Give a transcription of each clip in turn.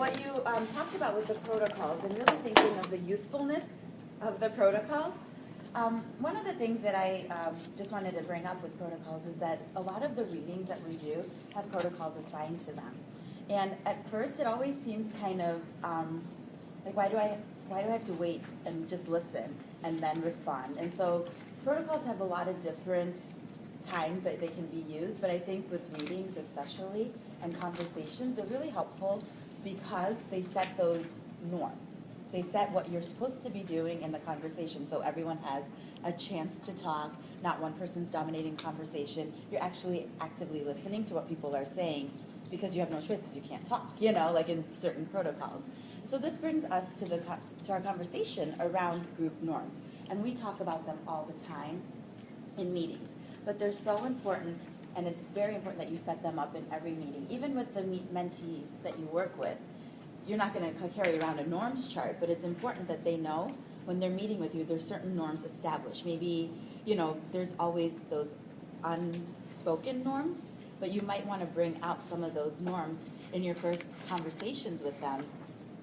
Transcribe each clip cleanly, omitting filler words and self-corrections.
what you talked about with the protocols and really thinking of the usefulness of the protocols. One of the things that I just wanted to bring up with protocols is that a lot of the readings that we do have protocols assigned to them. And at first it always seems kind of like, why do I have to wait and just listen and then respond? And so protocols have a lot of different times that they can be used, but I think with readings especially and conversations, they're really helpful because they set those norms. They set what you're supposed to be doing in the conversation so everyone has a chance to talk, not one person's dominating conversation. You're actually actively listening to what people are saying because you have no choice because you can't talk, like in certain protocols. So this brings us to our conversation around group norms. And we talk about them all the time in meetings. But they're so important, and it's very important that you set them up in every meeting. Even with the mentees that you work with, you're not going to carry around a norms chart, but it's important that they know when they're meeting with you, there's certain norms established. Maybe, there's always those unspoken norms, but you might want to bring out some of those norms in your first conversations with them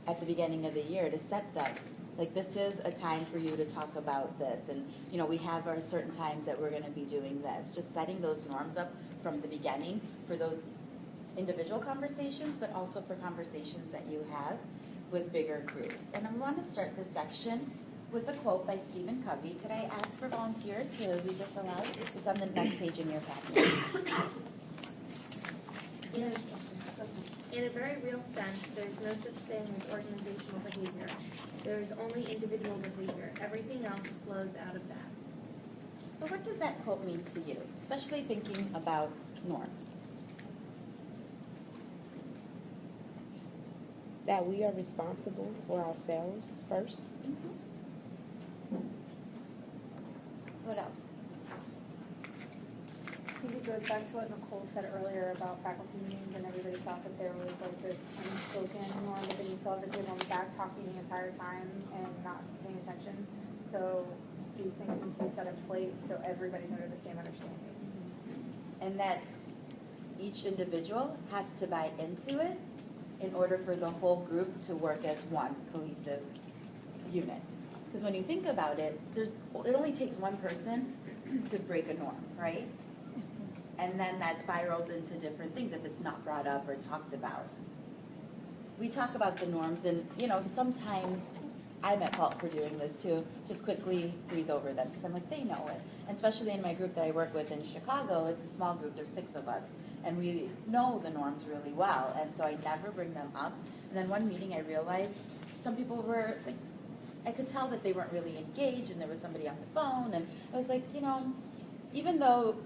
at the beginning of the year to set that. Like, this is a time for you to talk about this, and we have our certain times that we're going to be doing this. Just setting those norms up from the beginning for those individual conversations, but also for conversations that you have with bigger groups. And I want to start this section with a quote by Stephen Covey. Could I ask for a volunteer to read this aloud? It's on the next page in your package. In a very real sense, there is no such thing as organizational behavior. There is only individual behavior. Everything else flows out of that. So what does that quote mean to you, especially thinking about norms? That we are responsible for ourselves first. Mm-hmm. What else? I think it goes back to what Nicole said earlier about faculty meetings, and everybody thought that there was like this unspoken norm, but then you still have the table in the back talking the entire time and not paying attention. So these things need to be set in place so everybody's under the same understanding. And that each individual has to buy into it in order for the whole group to work as one cohesive unit. Because when you think about it, it only takes one person to break a norm, right? And then that spirals into different things if it's not brought up or talked about. We talk about the norms, and sometimes I'm at fault for doing this too. Just quickly breeze over them because I'm like, they know it. And especially in my group that I work with in Chicago, it's a small group. There's 6 of us, and we know the norms really well. And so I never bring them up. And then one meeting, I realized some people were like, I could tell that they weren't really engaged, and there was somebody on the phone, and I was like, even though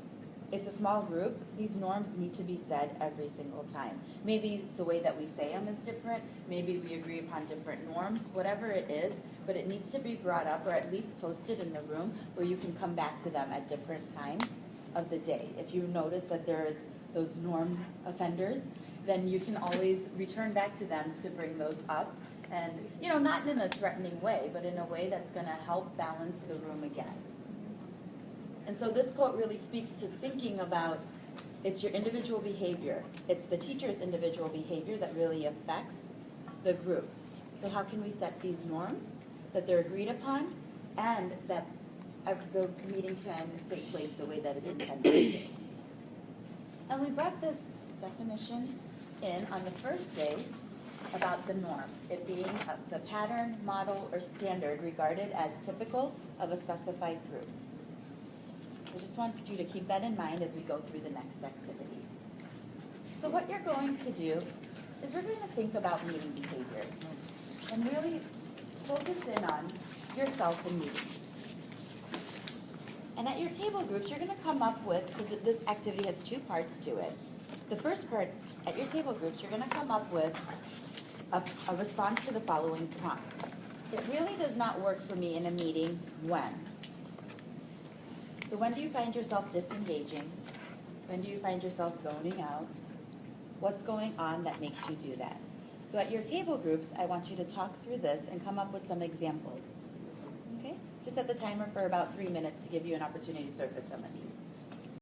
it's a small group, these norms need to be said every single time. Maybe the way that we say them is different. Maybe we agree upon different norms, whatever it is, but it needs to be brought up or at least posted in the room where you can come back to them at different times of the day. If you notice that there's those norm offenders, then you can always return back to them to bring those up. And, not in a threatening way, but in a way that's going to help balance the room again. And so this quote really speaks to thinking about it's your individual behavior. It's the teacher's individual behavior that really affects the group. So how can we set these norms that they're agreed upon and that the meeting can take place the way that it's intended to? And we brought this definition in on the first day about the norm, it being the pattern, model, or standard regarded as typical of a specified group. I just want you to keep that in mind as we go through the next activity. So what you're going to do is we're going to think about meeting behaviors and really focus in on yourself in meetings. And at your table groups, you're going to come up with, because this activity has 2 parts to it. The first part, at your table groups, you're going to come up with a response to the following prompts. It really does not work for me in a meeting when. So when do you find yourself disengaging? When do you find yourself zoning out? What's going on that makes you do that? So at your table groups, I want you to talk through this and come up with some examples. Okay? Just set the timer for about 3 minutes to give you an opportunity to surface some of these.